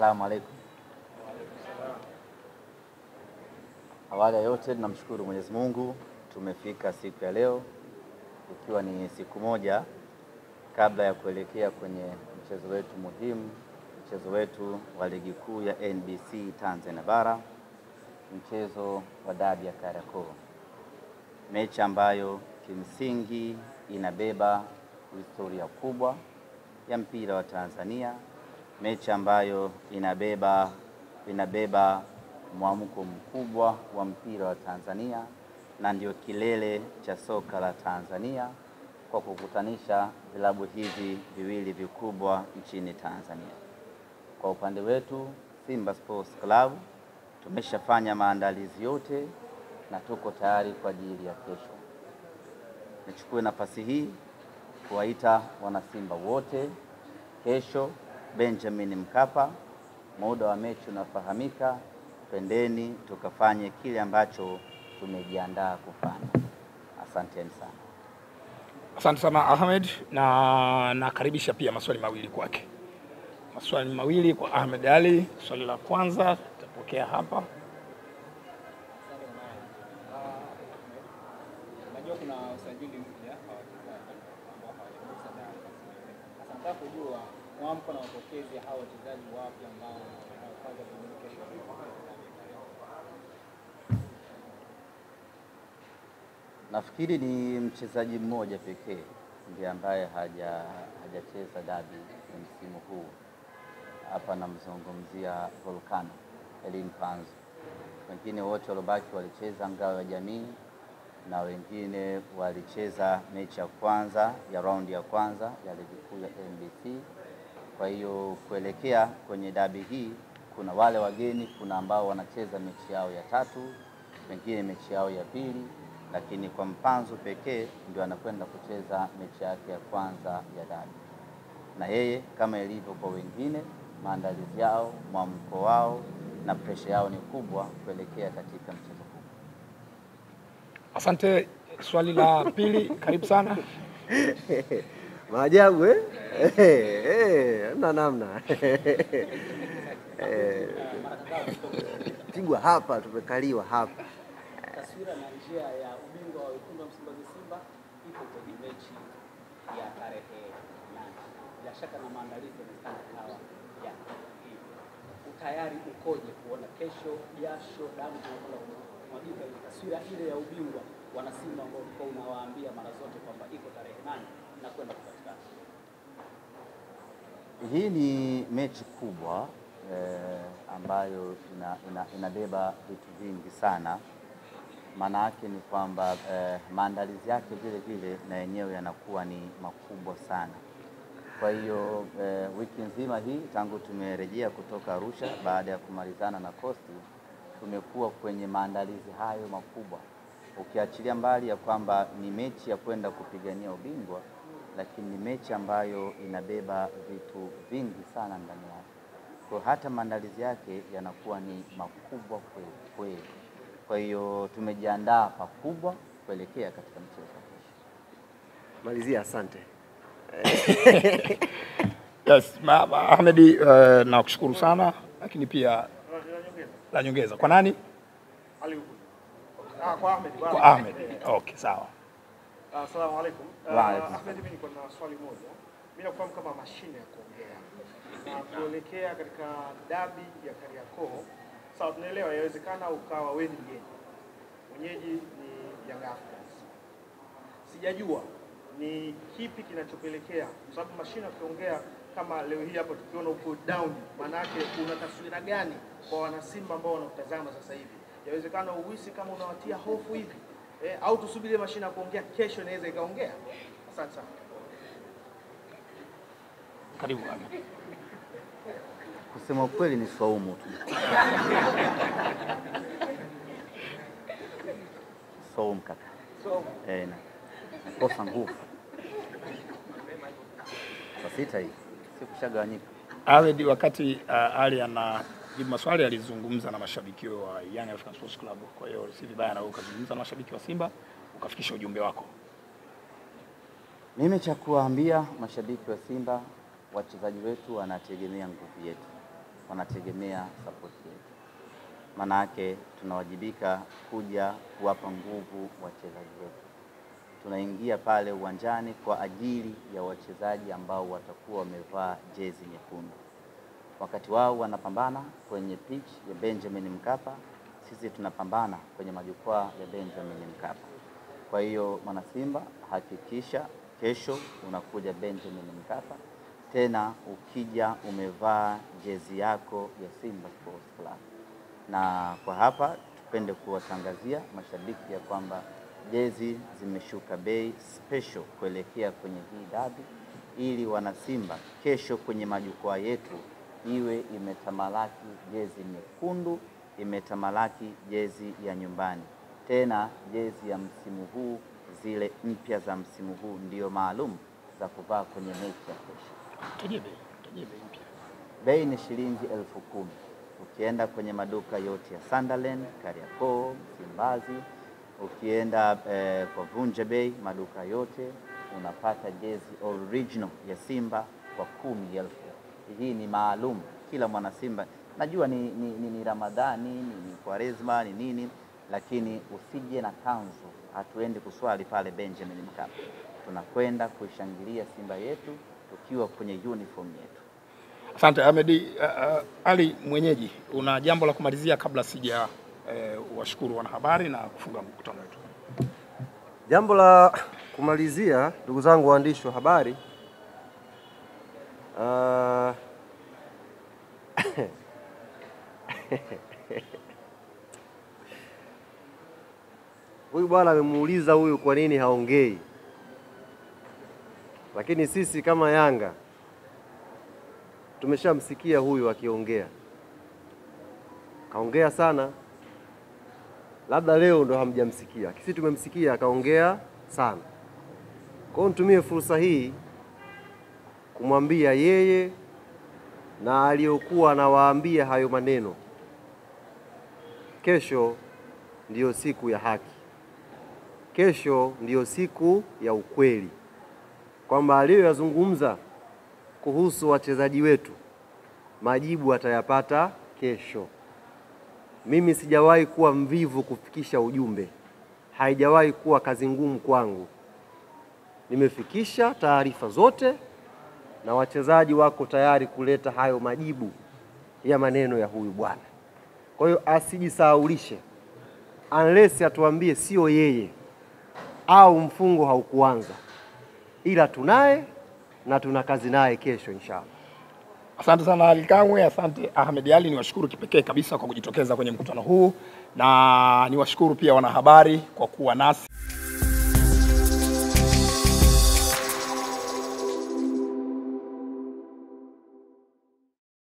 Asalamu alaykum. Awali ya yote tunamshukuru Mwenyezi Mungu, tumefika siku ya leo ikiwa ni siku moja kabla ya kuelekea kwenye mchezo wetu muhimu, mchezo wetu wa ligi kuu ya NBC Tanzania Bara, mchezo wa dabi ya Kariakoo. Mechi ambayo kimsingi inabeba historia kubwa ya mpira wa Tanzania, mechi ambayo inabeba mwamko mkubwa wa mpira wa Tanzania na ndio kilele cha soka la Tanzania kwa kukutanisha vilabu hivi viwili vikubwa nchini Tanzania. Kwa upande wetu Simba Sports Club tumeshafanya maandalizi yote na tuko tayari kwa ajili ya kesho. Nichukue nafasi hii kuwaita wanasimba wote kesho Benjamin Mkapa, muda wa mechi unafahamika, pendeni tukafanye kile ambacho tumejiandaa kufanya. Asanteni sana. Asante sana Ahmed, na nakaribisha pia maswali mawili kwake. Maswali mawili kwa Ahmed Ali. Swali la kwanza tutapokea hapa. Najua kuna usajili mpya wa wachezaji ambao hawajagusa dabi. Sasa nataka kujua mwamko na mapokezi ya hao wachezaji wapya ambao wanafanya communication. Nafikiri ni mchezaji mmoja pekee ndiye ambaye hajacheza dabi msimu huu. Hapa namzungumzia Volcano Elin Panzo. Wengine wote walobaki walicheza ngao ya jamii na wengine walicheza mechi ya kwanza ya raundi ya kwanza ya ligi kuu ya NBC. Kwa hiyo kuelekea kwenye dabi hii kuna wale wageni, kuna ambao wanacheza mechi yao ya tatu, wengine mechi yao ya pili, lakini kwa Mpanzu pekee ndio anakwenda kucheza mechi yake ya kwanza ya dabi. Na yeye kama ilivyo kwa wengine, maandalizi yao, mwamko wao na presha yao ni kubwa kuelekea katika mchezo huu. Asante. Swali la pili, karibu sana. Maajabu namna. Pigwa hapa, tumekaliwa hapa. Taswira na njia ya ubingwa wa wekundu wa Msimbazi Simba ipo kwenye mechi ya tarehe 8. Bila shaka na maandalizi yamefanya kawa ya hivi. Utayari ukoje kuona kesho jasho damu tunakwenda kumwagika ile taswira ile ya ubingwa wana Simba ambao ulikuwa unawaambia mara zote kwamba iko tarehe 8 na kwenda kupatikana? Hii ni mechi kubwa ambayo inabeba vitu vingi sana. Maana yake ni kwamba maandalizi yake vile vile na yenyewe yanakuwa ni makubwa sana. Kwa hiyo wiki nzima hii tangu tumerejea kutoka Arusha baada ya kumalizana na Coast, tumekuwa kwenye maandalizi hayo makubwa. Ukiachilia mbali ya kwamba ni mechi ya kwenda kupigania ubingwa, lakini ni mechi ambayo inabeba vitu vingi sana ndani yake. Kwa hata maandalizi yake yanakuwa ni makubwa kweli. Kwa hiyo tumejiandaa pakubwa kuelekea katika mchezo kesho. Malizia, asante. Yes, Ahmed, nakushukuru sana, lakini pia la nyongeza. Kwa nani? Kwa Ahmed. Kwa Ahmed. Okay, sawa. Asalamu alaykum. Ahmed, mimi niko na swali moja. Mimi nakufahamu kama mashine ya kuongea. Na kuelekea katika dabi ya Kariakoo, sawa, tunaelewa yawezekana ukawa wewe ni mgeni. Mwenyeji ni Young Africans. Sijajua ni kipi kinachopelekea, kwa sababu mashine ya kuongea kama leo hii hapa tukiona uko down, maana yake una taswira gani kwa wana Simba ambao wanatazama sasa hivi? Yawezekana uhisi kama unawatia hofu hivi, au tusubiri mashine ya kuongea kesho inaweza ikaongea? Asante sana. Karibu Ahmed. Kusema ukweli ni swaumu tu. Swaumu kaka. Swaumu. Nakosa nguvu. Sasa hii sikushagawanyika. Ahmed, wakati Ali anajibu maswali alizungumza na mashabiki wa Young African Sports Club. Kwa hiyo si vibaya na ukazungumza na mashabiki wa Simba ukafikisha ujumbe wako. Mimi cha kuambia mashabiki wa Simba, wachezaji wetu wanategemea nguvu yetu. wanategemea support yetu. Maana yake tunawajibika kuja kuwapa nguvu wachezaji wetu. Tunaingia pale uwanjani kwa ajili ya wachezaji ambao watakuwa wamevaa jezi nyekundu. Wakati wao wanapambana kwenye pitch ya Benjamin Mkapa, sisi tunapambana kwenye majukwaa ya Benjamin Mkapa. Kwa hiyo mwana Simba, hakikisha kesho unakuja Benjamin Mkapa, tena ukija umevaa jezi yako ya Simba Sports Club. Na kwa hapa tupende kuwatangazia mashabiki ya kwamba jezi zimeshuka bei special kuelekea kwenye hii dabi, ili wana Simba kesho kwenye majukwaa yetu iwe imetamalaki jezi nyekundu, imetamalaki jezi ya nyumbani. Tena jezi ya msimu huu, zile mpya za msimu huu ndio maalum za kuvaa kwenye mechi ya kesho. Tajie bei mpya. Bei ni shilingi 10,000. Ukienda kwenye maduka yote ya Sunderland, Kariakoo, Msimbazi, ukienda kwa Vunja Bei, maduka yote unapata jezi original ya Simba kwa 10,000. Hii ni maalum kila mwana Simba. Najua ni Ramadhani, ni Kwaresma, ni nini, lakini usije na kanzu. Hatuendi kuswali pale Benjamin Mkapa. Tunakwenda kuishangilia Simba yetu tukiwa kwenye uniform yetu. Asante Ahmed. Ali mwenyeji, una jambo la kumalizia kabla sija washukuru wanahabari na kufunga mkutano wetu? Jambo la kumalizia, ndugu zangu waandishi wa habari, huyu bwana amemuuliza huyu kwa nini haongei, lakini sisi kama Yanga tumeshamsikia huyu akiongea. Kaongea sana, labda leo ndo hamjamsikia. Sisi tumemsikia akaongea sana. Kwa hiyo nitumie fursa hii kumwambia yeye na aliyokuwa anawaambia hayo maneno, kesho ndiyo siku ya haki. Kesho ndiyo siku ya ukweli, kwamba aliyoyazungumza kuhusu wachezaji wetu majibu atayapata kesho. Mimi sijawahi kuwa mvivu kufikisha ujumbe, haijawahi kuwa kazi ngumu kwangu. Nimefikisha taarifa zote na wachezaji wako tayari kuleta hayo majibu ya maneno ya huyu bwana. Kwa hiyo asijisahaulishe, unless atuambie sio yeye au mfungo haukuanza, ila tunaye na tuna kazi naye kesho inshallah. Asante sana Ali Kamwe, asante Ahmed Ali. Niwashukuru kipekee kabisa kwa kujitokeza kwenye mkutano huu, na niwashukuru pia wanahabari kwa kuwa nasi.